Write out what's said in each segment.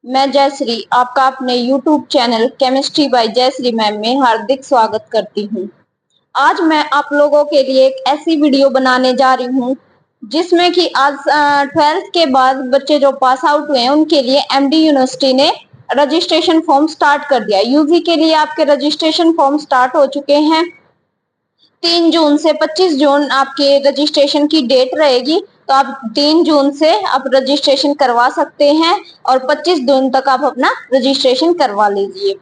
मैं जयश्री आपका अपने YouTube channel chemistry by Jayshree ma'am में हार्दिक स्वागत करती हूँ। आज मैं आप लोगों के लिए एक ऐसी वीडियो बनाने जा रही हूँ जिसमें कि आज 12th के बाद बच्चे जो पास आउट हुए हैं उनके लिए MD यूनिवर्सिटी ने रजिस्ट्रेशन फॉर्म स्टार्ट कर दिया। यूजी के लिए आपके रजिस्ट्रेशन फॉर्म स्टार्ट हो चुके हैं। 3 जून से 25 जून आपके रजिस्ट्रेशन की डेट रहेगी, तो आप 3 जून से आप रजिस्ट्रेशन करवा सकते हैं और 25 जून तक आप अपना रजिस्ट्रेशन करवा लीजिए।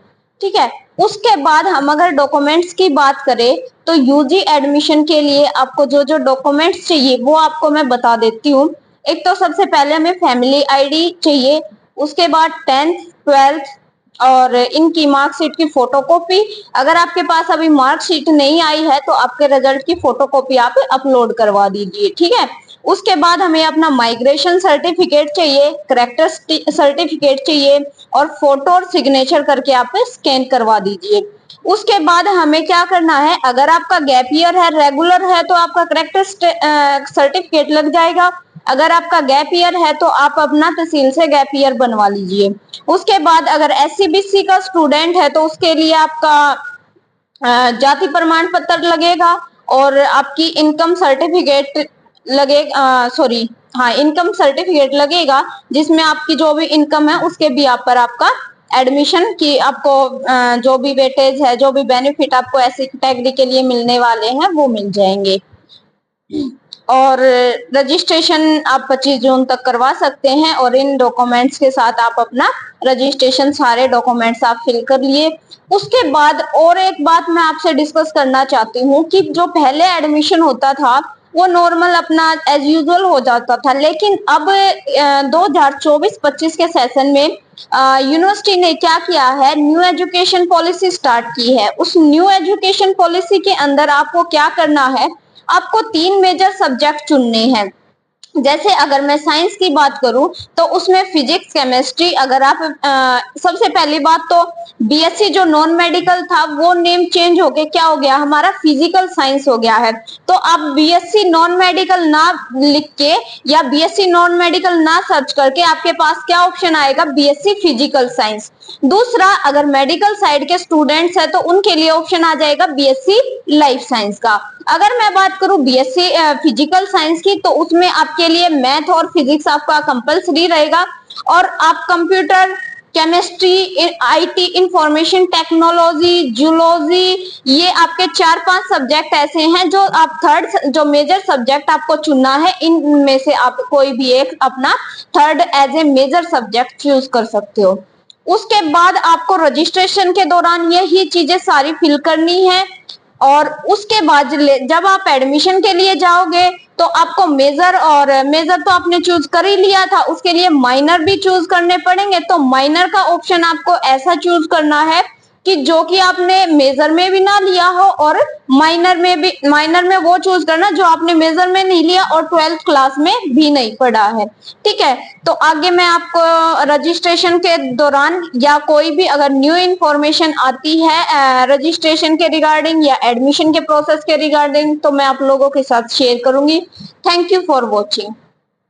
ठीक है। उसके बाद हम अगर डॉक्यूमेंट्स की बात करें तो यूजी एडमिशन के लिए आपको जो जो डॉक्यूमेंट्स चाहिए वो आपको मैं बता देती हूँ। एक तो सबसे पहले हमें फैमिली आईडी चाहिए, उसके बाद 10th 12th और इनकी मार्कशीट की फोटोकॉपी। अगर आपके पास अभी मार्कशीट नहीं आई है तो आपके रिजल्ट की फोटोकॉपी आप अपलोड करवा दीजिए। ठीक है। उसके बाद हमें अपना माइग्रेशन सर्टिफिकेट चाहिए, करेक्टर सर्टिफिकेट चाहिए और फोटो और सिग्नेचर करके आप स्कैन करवा दीजिए। उसके बाद हमें क्या करना है, अगर आपका गैप ईयर है, रेगुलर है तो आपका करेक्टर सर्टिफिकेट लग जाएगा। अगर आपका गैप ईयर है तो आप अपना तहसील से गैप ईयर बनवा लीजिए। उसके बाद अगर SC/BC का स्टूडेंट है तो उसके लिए आपका जाति प्रमाण पत्र लगेगा और आपकी इनकम सर्टिफिकेट लगेगा, सॉरी हाँ इनकम सर्टिफिकेट लगेगा जिसमें आपकी जो भी इनकम है उसके भी आप पर आपका एडमिशन की आपको जो भी वेटेज है, जो भी बेनिफिट आपको ऐसी कैटेगरी के लिए मिलने वाले हैं वो मिल जाएंगे। और रजिस्ट्रेशन आप 25 जून तक करवा सकते हैं और इन डॉक्यूमेंट्स के साथ आप अपना रजिस्ट्रेशन सारे डॉक्यूमेंट्स आप फिल कर लिए। उसके बाद और एक बात मैं आपसे डिस्कस करना चाहती हूँ कि जो पहले एडमिशन होता था वो नॉर्मल अपना एज यूजुअल हो जाता था, लेकिन अब 2024-25 के सेशन में यूनिवर्सिटी ने क्या किया है, न्यू एजुकेशन पॉलिसी स्टार्ट की है। उस न्यू एजुकेशन पॉलिसी के अंदर आपको क्या करना है, आपको 3 मेजर सब्जेक्ट चुनने हैं। जैसे अगर मैं साइंस की बात करूं तो उसमें फिजिक्स केमिस्ट्री, अगर आप सबसे पहली बात तो BSc जो नॉन मेडिकल था वो नेम चेंज होके क्या हो गया, हमारा फिजिकल साइंस हो गया है। तो आप BSc नॉन मेडिकल ना लिख के या BSc नॉन मेडिकल ना सर्च करके आपके पास क्या ऑप्शन आएगा, BSc फिजिकल साइंस। दूसरा, अगर मेडिकल साइड के स्टूडेंट्स है तो उनके लिए ऑप्शन आ जाएगा BSc लाइफ साइंस का। अगर मैं बात करूं BSc फिजिकल साइंस की तो उसमें आपके लिए मैथ और फिजिक्स आपका कंपलसरी रहेगा और आप computer, chemistry, IT, information technology, zoology, ये आपके 4-5 सब्जेक्ट ऐसे हैं जो आप थर्ड जो मेजर सब्जेक्ट आपको चुनना है, इनमें से आप कोई भी एक अपना third as a major subject choose कर सकते हो। उसके बाद आपको रजिस्ट्रेशन के दौरान यही चीजें सारी फिल करनी है और उसके बाद जब आप एडमिशन के लिए जाओगे तो आपको मेजर तो आपने चूज कर ही लिया था, उसके लिए माइनर भी चूज करने पड़ेंगे। तो माइनर का ऑप्शन आपको ऐसा चूज करना है कि जो कि आपने मेजर में भी ना लिया हो और माइनर में वो चूज करना जो आपने मेजर में नहीं लिया और 12th क्लास में भी नहीं पढ़ा है। ठीक है। तो आगे मैं आपको रजिस्ट्रेशन के दौरान या कोई भी अगर न्यू इंफॉर्मेशन आती है रजिस्ट्रेशन के रिगार्डिंग या एडमिशन के प्रोसेस के रिगार्डिंग तो मैं आप लोगों के साथ शेयर करूंगी। Thank you for watching.